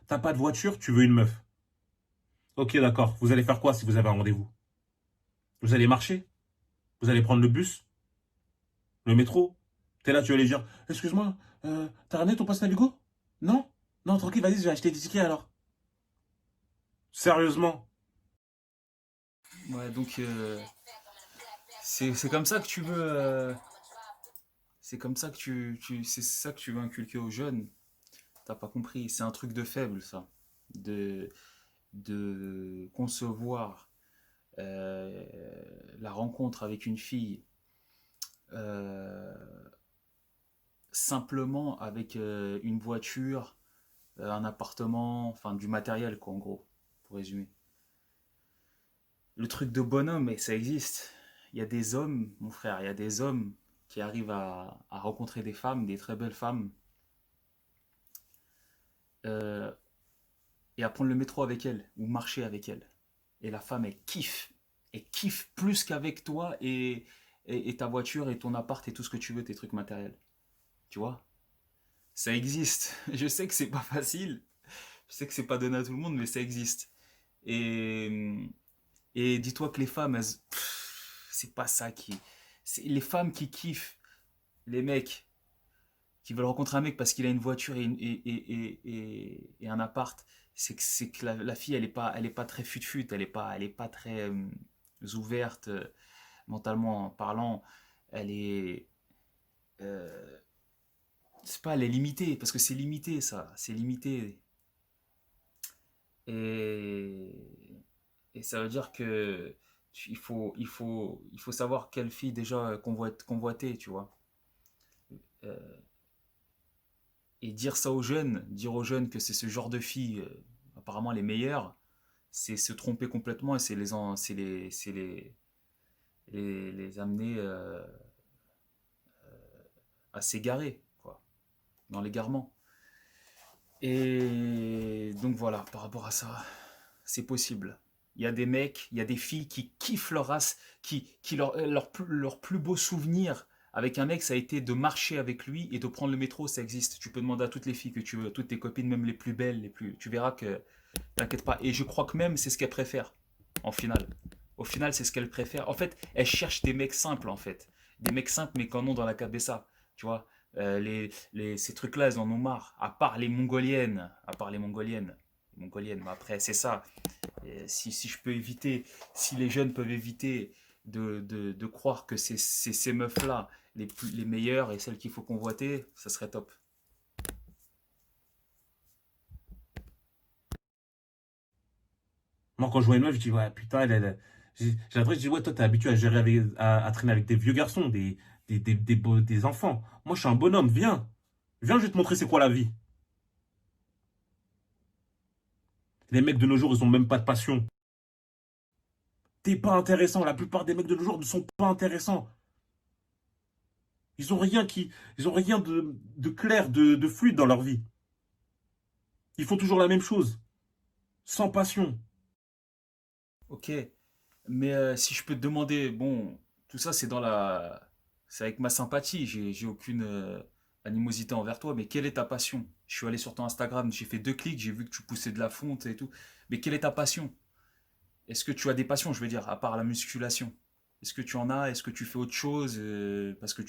T'as pas de voiture, tu veux une meuf. Ok, d'accord. Vous allez faire quoi si vous avez un rendez-vous? Vous allez marcher? Vous allez prendre le bus? Le métro? T'es là, tu vas aller dire, excuse-moi, t'as ramené ton passe Navigo? Non? Non, tranquille, vas-y, je vais acheter des tickets alors. Sérieusement? Ouais, donc c'est comme ça que tu veux, c'est comme ça que c'est ça que tu veux inculquer aux jeunes. T'as pas compris, c'est un truc de faible ça, de de concevoir euh, la rencontre avec une fille euh, simplement avec une voiture, un appartement, enfin du matériel quoi en gros, pour résumer. Le truc de bonhomme, mais ça existe. Il y a des hommes, mon frère, il y a des hommes qui arrivent à rencontrer des femmes, des très belles femmes, euh, et à prendre le métro avec elles, ou marcher avec elles. Et la femme, elle kiffe. Elle kiffe plus qu'avec toi et ta voiture et ton appart et tout ce que tu veux, tes trucs matériels. Tu vois? Ça existe. Je sais que c'est pas facile. Je sais que c'est pas donné à tout le monde, mais ça existe. Et, et dis-toi que les femmes, c'est pas ça qui. C'est les femmes qui kiffent les mecs qui veulent rencontrer un mec parce qu'il a une voiture et un appart. C'est que la fille, elle est pas très fut-fut, elle est pas très ouverte mentalement parlant. Elle est. euh, c'est pas, elle est limitée, parce que c'est limité ça, c'est limité. Et, et ça veut dire que il faut savoir quelle fille déjà convoiter, tu vois. Euh, et dire ça aux jeunes, dire aux jeunes que c'est ce genre de filles, apparemment les meilleures, c'est se tromper complètement et les amener à s'égarer, quoi, dans l'égarement. Et donc voilà, par rapport à ça, c'est possible. Il y a des mecs, il y a des filles qui kiffent leur race, qui leur plus beau souvenir avec un mec, ça a été de marcher avec lui et de prendre le métro, ça existe. Tu peux demander à toutes les filles que tu veux, toutes tes copines, même les plus belles, les plus, tu verras que, t'inquiète pas. Et je crois que même c'est ce qu'elles préfèrent, en final. Au final, c'est ce qu'elles préfèrent. En fait, elles cherchent des mecs simples, en fait. Des mecs simples, mais qu'en ont dans la cabessa. Tu vois, ces trucs-là, elles en ont marre. À part les mongoliennes. À part les mongoliennes. Mongoliennes, mais après, c'est ça. Et si je peux éviter, si les jeunes peuvent éviter de croire que c'est ces meufs-là les meilleures et celles qu'il faut convoiter, ça serait top. Moi, quand je vois une meuf, je dis, ouais, putain, j'ai l'impression, je dis, ouais, toi, t'es habitué à gérer à traîner avec des vieux garçons, des enfants. Moi, je suis un bonhomme, viens. Viens, je vais te montrer c'est quoi la vie. Les mecs de nos jours, ils ont même pas de passion. T'es pas intéressant. La plupart des mecs de nos jours ne sont pas intéressants. Ils ont rien de clair, de fluide dans leur vie. Ils font toujours la même chose, sans passion. Ok, mais si je peux te demander, bon, tout ça c'est avec ma sympathie, j'ai aucune animosité envers toi, mais quelle est ta passion? Je suis allé sur ton Instagram, j'ai fait 2 clics, j'ai vu que tu poussais de la fonte et tout, mais quelle est ta passion? Est-ce que tu as des passions, je veux dire, à part la musculation? Est-ce que tu en as? Est-ce que tu fais autre chose? Parce que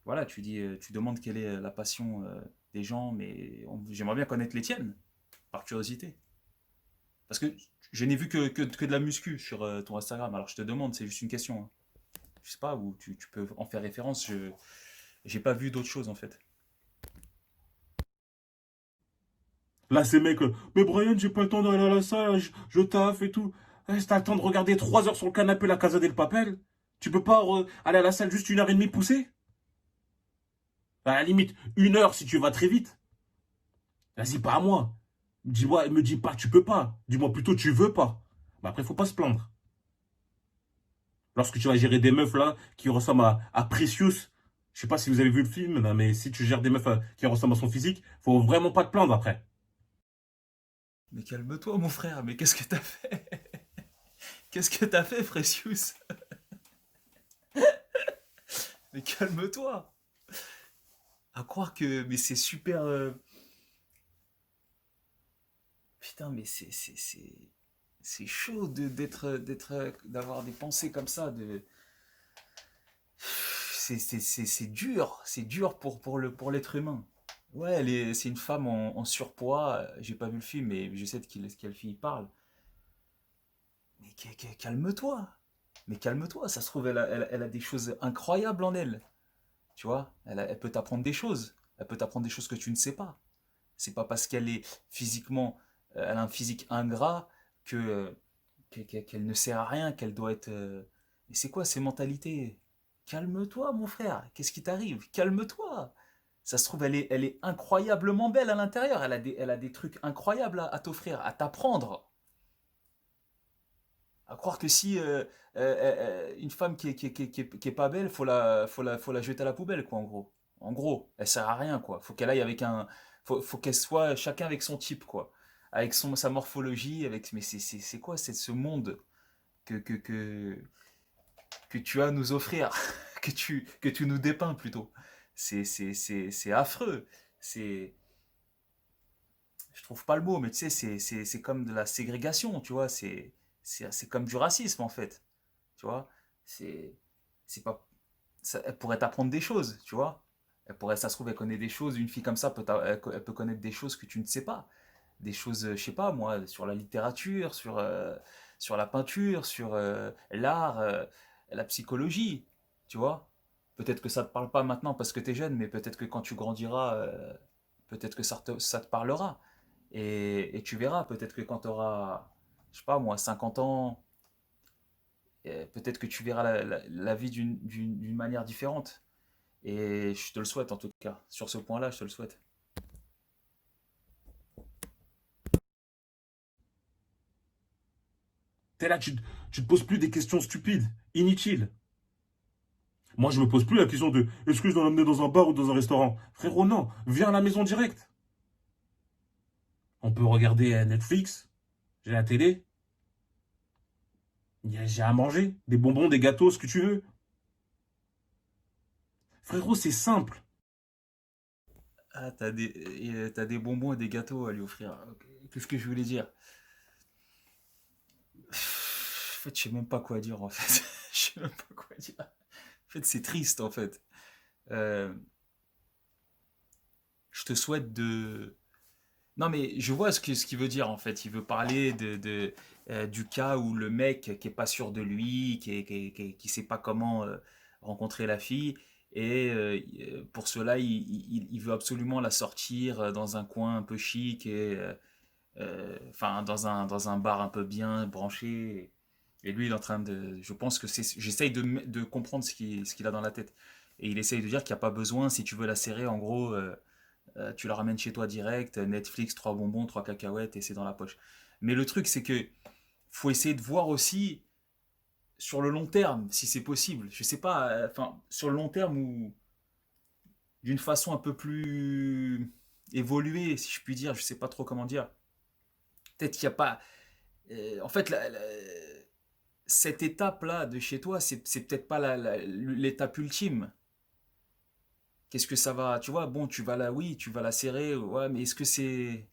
voilà, tu demandes quelle est la passion des gens, mais j'aimerais bien connaître les tiennes, par curiosité. Parce que je n'ai vu que de la muscu sur ton Instagram. Alors je te demande, c'est juste une question, hein. Je sais pas où tu peux en faire référence. Je j'ai pas vu d'autres choses en fait. Là, ces mecs, mais Brian, j'ai pas le temps d'aller à la salle, je taffe et tout. T'as le temps de regarder 3 heures sur le canapé la Casa del Papel. Tu peux pas aller à la salle juste 1 heure et demie pousser? À la limite, 1 heure si tu vas très vite. Vas-y, pas à moi. Dis-moi, me dis pas, tu peux pas. Dis-moi plutôt, tu veux pas. Bah après, faut pas se plaindre. Lorsque tu vas gérer des meufs là, qui ressemblent à Precious, je sais pas si vous avez vu le film, là, mais si tu gères des meufs qui ressemblent à son physique, faut vraiment pas te plaindre après. Mais calme-toi mon frère, mais qu'est-ce que t'as fait? Qu'est-ce que t'as fait, Fressius? Mais calme-toi. À croire que mais c'est super putain, mais c'est chaud d'avoir des pensées comme ça. C'est dur pour l'être humain. Ouais, c'est une femme en surpoids. J'ai pas vu le film, mais je sais de quelle fille il parle. Mais calme-toi. Mais calme-toi. Ça se trouve, elle a des choses incroyables en elle. Tu vois, elle peut t'apprendre des choses. Elle peut t'apprendre des choses que tu ne sais pas. C'est pas parce qu'elle est physiquement, elle a un physique ingrat que qu'elle ne sert à rien, qu'elle doit être. Mais c'est quoi ces mentalités? Calme-toi, mon frère. Qu'est-ce qui t'arrive? Calme-toi. Ça se trouve, elle est incroyablement belle à l'intérieur. Elle a des trucs incroyables à t'offrir, à t'apprendre. À croire que si une femme qui est pas belle, faut la jeter à la poubelle, quoi, en gros. En gros, elle sert à rien, quoi. Faut qu'elle aille avec un. Faut qu'elle soit chacun avec son type, quoi. Avec sa morphologie, avec. Mais c'est quoi, c'est ce monde que, que, que, que tu as à nous offrir, que tu nous dépeins plutôt. C'est affreux. C'est. Je trouve pas le mot, mais tu sais, c'est comme de la ségrégation, tu vois. C'est comme du racisme, en fait. Tu vois, c'est c'est pas elle pourrait t'apprendre des choses, tu vois. Ça se trouve, elle connaît des choses. Une fille comme ça elle peut connaître des choses que tu ne sais pas, des choses, je sais pas moi, sur la littérature, sur la peinture, sur l'art, la psychologie, tu vois. Peut-être que ça te parle pas maintenant parce que tu es jeune, mais peut-être que quand tu grandiras, peut-être que ça te parlera. Et tu verras, peut-être que quand tu auras, je sais pas moi, 50 ans, peut-être que tu verras la vie d'une manière différente. Et je te le souhaite en tout cas. Sur ce point-là, je te le souhaite. T'es là, tu te poses plus des questions stupides, inutiles. Moi, je me pose plus la question de est-ce que je dois l'emmener dans un bar ou dans un restaurant? Frérot, non, viens à la maison direct. On peut regarder Netflix, j'ai la télé, j'ai à manger, des bonbons, des gâteaux, ce que tu veux. Frérot, c'est simple. Ah, t'as des bonbons et des gâteaux à lui offrir. Ok. Qu'est-ce que je voulais dire? En fait, je sais même pas quoi dire en fait. Je sais même pas quoi dire. En fait, c'est triste en fait. Euh, je te souhaite de. Non, mais je vois ce qu'il veut dire en fait. Il veut parler du cas où le mec qui est pas sûr de lui, qui sait pas comment rencontrer la fille, et pour cela, il veut absolument la sortir dans un coin un peu chic et enfin dans un bar un peu bien branché. Et lui, il est en train de. Je pense que c'est. J'essaye de comprendre ce qu'il a dans la tête. Et il essaye de dire qu'il n'y a pas besoin, si tu veux la serrer, en gros. Tu la ramènes chez toi direct, Netflix, trois bonbons, trois cacahuètes et c'est dans la poche. Mais le truc, c'est que faut essayer de voir aussi sur le long terme, si c'est possible. Je sais pas, enfin, sur le long terme ou d'une façon un peu plus évoluée, si je puis dire, je sais pas trop comment dire. Peut-être qu'il n'y a pas. En fait, cette étape-là de chez toi, c'est peut-être pas l'étape ultime. Qu'est-ce que ça va, tu vois, bon, tu vas là, oui, tu vas la serrer, ouais, mais est-ce que c'est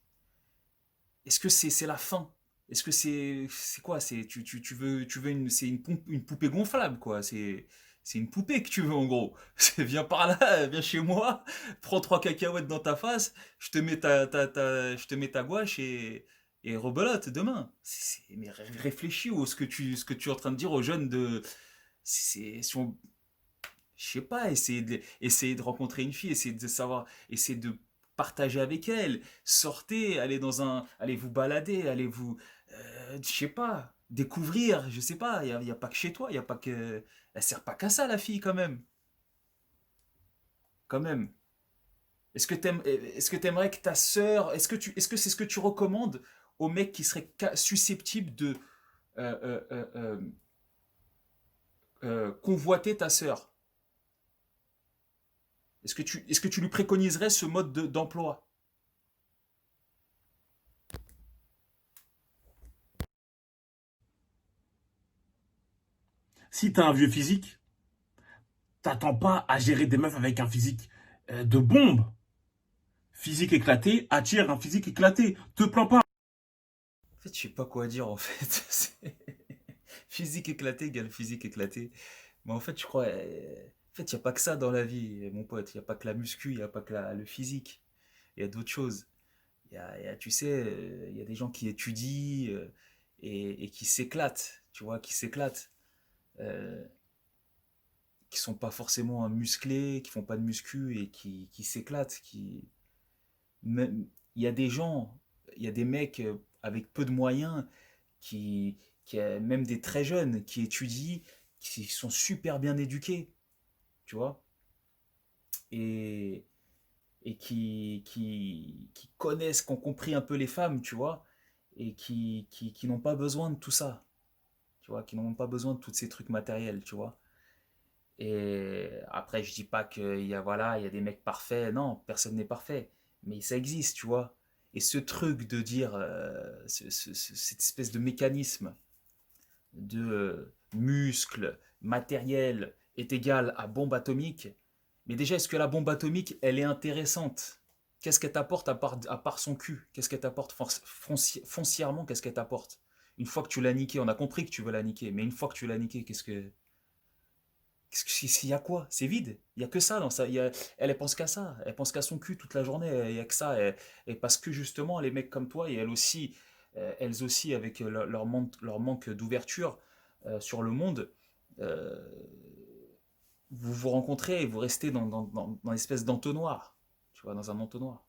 la fin? Est-ce que c'est quoi? Tu veux une poupée gonflable, quoi. C'est une poupée que tu veux, en gros. Viens par là, viens chez moi, prends trois cacahuètes dans ta face, je te mets ta gouache et rebelote demain. Mais réfléchis à ce que tu es en train de dire aux jeunes de, si on, je sais pas, essayer de rencontrer une fille, essayer de savoir, essayer de partager avec elle, sortez, allez vous balader, je sais pas, découvrir, je sais pas, y a pas que chez toi, y a pas que, elle sert pas qu'à ça la fille quand même. Est-ce que t'aimerais que ta sœur, est-ce que c'est ce que tu recommandes aux mecs qui seraient susceptibles de euh, euh, euh, euh, convoiter ta sœur? Est-ce que tu lui préconiserais ce mode d'emploi? Si t'as un vieux physique, t'attends pas à gérer des meufs avec un physique de bombe. Physique éclaté attire un physique éclaté. Te plains pas. fait, je sais pas quoi dire en fait. Physique éclatée égale physique éclatée. Mais en fait, je crois. En fait, il n'y a pas que ça dans la vie, mon pote. Il n'y a pas que la muscu, il n'y a pas que le physique. Il y a d'autres choses. Tu sais, il y a des gens qui étudient et qui s'éclatent, tu vois, qui s'éclatent. euh, qui sont pas forcément musclés, qui font pas de muscu et qui s'éclatent. Même, il y a des gens, il y a des mecs avec peu de moyens même des très jeunes qui étudient, qui sont super bien éduqués, tu vois, et, et qui connaissent, qui ont compris un peu les femmes, tu vois, et qui n'ont pas besoin de tout ça, tu vois, qui n'ont pas besoin de tous ces trucs matériels, tu vois. Et après, je dis pas qu'il y a, voilà, il y a des mecs parfaits, non, personne n'est parfait, mais ça existe, tu vois. Et ce truc de dire, cette espèce de mécanisme de muscle, matériel est égal à bombe atomique, mais déjà, est-ce que la bombe atomique, elle est intéressante? Qu'est-ce qu'elle t'apporte à part son cul? Qu'est-ce qu'elle t'apporte foncièrement? Qu'est-ce qu'elle t'apporte? Une fois que tu l'as niqué, on a compris que tu veux la niquer, mais une fois que tu l'as niqué, il y a quoi? C'est vide. Il y a que ça dans ça. Elle pense qu'à ça. Elle pense qu'à son cul toute la journée. Il y a que ça. Et parce que justement, les mecs comme toi et elles aussi avec leur manque d'ouverture sur le monde, euh, vous vous rencontrez et vous restez dans l'espèce d'entonnoir. Tu vois, dans un entonnoir.